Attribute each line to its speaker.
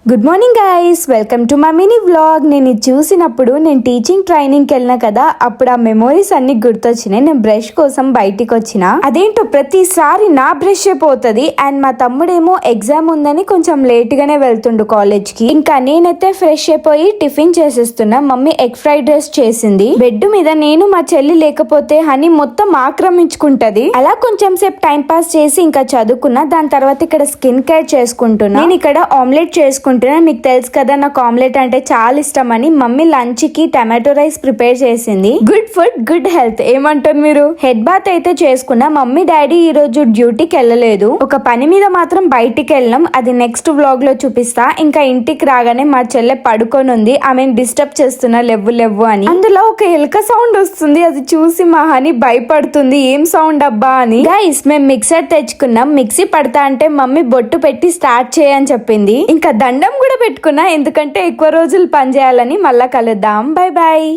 Speaker 1: Good morning guys, welcome to my mini vlog. నేను ఇది చూసినప్పుడు నేను టీచింగ్ ట్రైనింగ్కి వెళ్ళిన కదా, అప్పుడు ఆ మెమోరీస్ అన్ని గుర్తొచ్చినాయి. నేను బ్రష్ కోసం బయటికి వచ్చిన, అదేంటో ప్రతిసారి నా బ్రష్ పోతుంది. అండ్ మా తమ్ముడేమో ఎగ్జామ్ ఉందని కొంచెం లేట్ గానే వెళ్తుండు కాలేజ్ కి. ఇంకా నేనైతే ఫ్రెష్ అయిపోయి టిఫిన్ చేసేస్తున్నా. మమ్మీ ఎగ్ ఫ్రైడ్ రైస్ చేసింది. బెడ్ మీద నేను మా చెల్లి లేకపోతే హనీ మొత్తం ఆక్రమించుకుంటది. అలా కొంచెం సేపు టైం పాస్ చేసి ఇంకా చదువుకున్నా. దాని తర్వాత ఇక్కడ స్కిన్ కేర్ చేసుకుంటున్నా. నేను ఇక్కడ ఆమ్లెట్ చేసుకుంటున్నా. మీకు తెలుసు కదా, నాకు ఆమ్లెట్ అంటే చాలా ఇష్టం అని. మమ్మీ లంచ్ కి టమాటో రైస్ ప్రిపేర్ చేసింది. గుడ్ ఫుడ్ గుడ్ హెల్త్ ఏమంటారు మీరు? హెడ్ బాత్ అయితే చేసుకున్నా. మమ్మీ డాడీ ఈ రోజు డ్యూటీకి వెళ్ళలేదు. ఒక పని మీద మాత్రం బయటికి వెళ్ళాం. అది నెక్స్ట్ వ్లాగ్ లో చూపిస్తా. ఇంకా ఇంటికి రాగానే మా చెల్లె పడుకొని ఉంది. ఆమెను డిస్టర్బ్ చేస్తున్నా లెవ్వు అని. అందులో ఒక ఎలుక సౌండ్ వస్తుంది. అది చూసి మా హనీ భయపడుతుంది. ఏం సౌండ్ అబ్బా అని. గైస్, మేము మిక్సర్ తెచ్చుకున్నాం. మిక్సీ పడతా అంటే మమ్మీ బొట్టు పెట్టి స్టార్ట్ చేయని చెప్పింది. ఇంకా దండం కూడా పెట్టుకున్నా, ఎందుకంటే ఎక్కువ రోజులు పని చేయాలని. మళ్ళా కలుద్దాం. Bye bye.